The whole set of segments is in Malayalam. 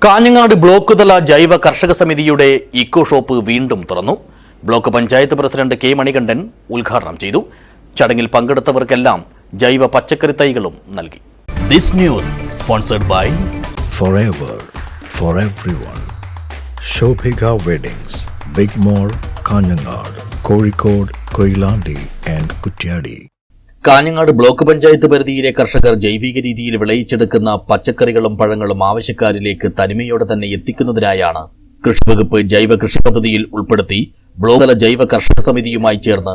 കാഞ്ഞങ്ങാട് ബ്ലോക്ക് തല ജൈവ കർഷക സമിതിയുടെ ഇക്കോ ഷോപ്പ് വീണ്ടും തുറന്നു. Block panchayat president K Manikandan ഉദ്ഘാടനം ചെയ്തു. ചടങ്ങിൽ പങ്കെടുത്തവർക്കെല്ലാം ജൈവ പച്ചക്കറി തൈകളും നൽകി. This news sponsored by Forever for everyone. Shobhika Weddings, Big Mall, Kanyanad, Kozhikode, Koilandi and Kutyadi. Kanhangad block panchayat പരിധിയിലെ കർഷകർ ജൈവിക രീതിയിൽ വിളയിച്ചെടുക്കുന്ന പച്ചക്കറികളും പഴങ്ങളും ആവശ്യക്കാരിലേക്ക് തനിമയോടെ തന്നെ എത്തിക്കുന്നതിനായാണ് കൃഷിവകുപ്പ് ജൈവ കൃഷി പദ്ധതിയിൽ ഉൾപ്പെടുത്തി ബ്ലോക്ക് തല ജൈവ കർഷക സമിതിയുമായി ചേർന്ന്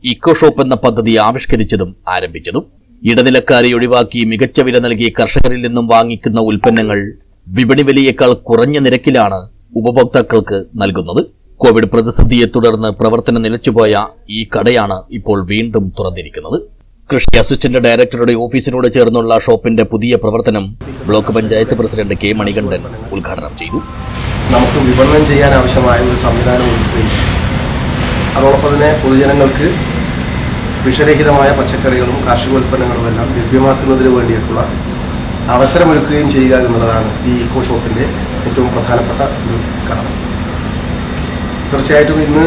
ഇക്കോ ഷോപ്പ് എന്ന പദ്ധതി ആവിഷ്കരിച്ചതും ആരംഭിച്ചതും. ഇടനിലക്കാരെ ഒഴിവാക്കി മികച്ച വില നൽകി കർഷകരിൽ നിന്നും വാങ്ങിക്കുന്ന ഉൽപ്പന്നങ്ങൾ വിപണി വിലയേക്കാൾ കുറഞ്ഞ നിരക്കിലാണ് ഉപഭോക്താക്കൾക്ക് നൽകുന്നത്. കോവിഡ് പ്രതിസന്ധിയെ തുടർന്ന് പ്രവർത്തനം നിലച്ചുപോയ ഈ കടയാണ് ഇപ്പോൾ വീണ്ടും തുറന്നിരിക്കുന്നത്. കൃഷി അസിസ്റ്റന്റ് ഡയറക്ടറുടെ ഓഫീസിനോട് ചേർന്നുള്ള ഷോപ്പിന്റെ പുതിയ പ്രവർത്തനം block panchayat president K Manikandan ഉദ്ഘാടനം ചെയ്തു. നമുക്ക് വിപണനം ചെയ്യാൻ ആവശ്യമായ ഒരു സംവിധാനം ഒരുക്കുകയും അതോടൊപ്പം തന്നെ പൊതുജനങ്ങൾക്ക് വിഷരഹിതമായ പച്ചക്കറികളും കാർഷികോൽപ്പന്നങ്ങളും എല്ലാം ലഭ്യമാക്കുന്നതിന് വേണ്ടിയിട്ടുള്ള അവസരമൊരുക്കുകയും ചെയ്യുക എന്നുള്ളതാണ് ഈ ഇക്കോ ഷോപ്പിൻ്റെ ഏറ്റവും പ്രധാനപ്പെട്ട ഒരു ഘടകം. തീർച്ചയായിട്ടും ഇന്ന്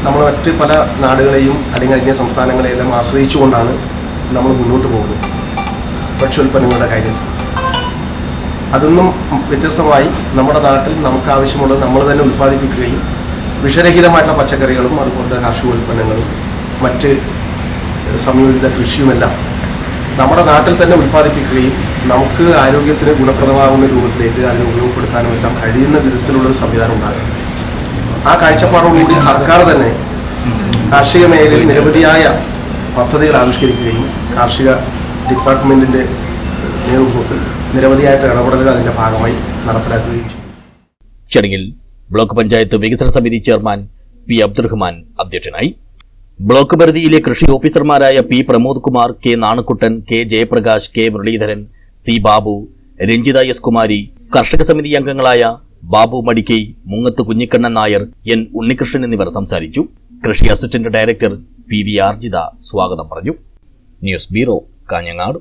നമ്മൾ മറ്റ് പല നാടുകളെയും അല്ലെങ്കിൽ അന്യ സംസ്ഥാനങ്ങളെയെല്ലാം ആശ്രയിച്ചുകൊണ്ടാണ് നമ്മൾ മുന്നോട്ട് പോകുന്നത് ഭക്ഷ്യോൽപ്പന്നങ്ങളുടെ കാര്യത്തിൽ. അതൊന്നും വ്യത്യസ്തമായി നമ്മുടെ നാട്ടിൽ നമുക്ക് ആവശ്യമുള്ളത് നമ്മൾ തന്നെ ഉൽപ്പാദിപ്പിക്കുകയും വിഷരഹിതമായിട്ടുള്ള പച്ചക്കറികളും അതുപോലെ കാർഷികോൽപ്പന്നങ്ങളും മറ്റ് സംയോജിത കൃഷിയുമെല്ലാം നമ്മുടെ നാട്ടിൽ തന്നെ ഉൽപ്പാദിപ്പിക്കുകയും നമുക്ക് ആരോഗ്യത്തിന് ഗുണപ്രദമാകുന്ന രൂപത്തിലേക്ക് അതിനെ ഉപയോഗപ്പെടുത്താനും എല്ലാം കഴിയുന്ന വിധത്തിലുള്ളൊരു സംവിധാനം ഉണ്ടാകും. ആ കാഴ്ചപ്പാടോടുകൂടി സർക്കാർ തന്നെ കാർഷിക മേഖലയിൽ നിരവധിയായ പദ്ധതികൾ ആവിഷ്കരിക്കുകയും കാർഷിക ഡിപ്പാർട്ട്മെന്റിന്റെ നേതൃത്വത്തിൽ നിരവധിയായിട്ട് ഇടപെടലുകൾ അതിന്റെ ഭാഗമായി നടപ്പിലാക്കുകയും ചെയ്യും. ചടങ്ങിൽ ബ്ലോക്ക് പഞ്ചായത്ത് വികസന സമിതി ചെയർമാൻ പി അബ്ദുറഹ്മാൻ അധ്യക്ഷനായി. ബ്ലോക്ക് പരിധിയിലെ കൃഷി ഓഫീസർമാരായ P Pramod Kumar, K Nanukuttan, K Jayaprakash, K Muraleedharan, C Babu, Ranjitha S Kumari, കർഷക സമിതി അംഗങ്ങളായ ബാബു മടിക്കൈ, മുങ്ങത്ത് കുഞ്ഞിക്കണ്ണൻ നായർ, എൻ ഉണ്ണികൃഷ്ണൻ എന്നിവർ സംസാരിച്ചു. കൃഷി assistant director P V Arjitha സ്വാഗതം പറഞ്ഞു. News bureau, Kanhangad.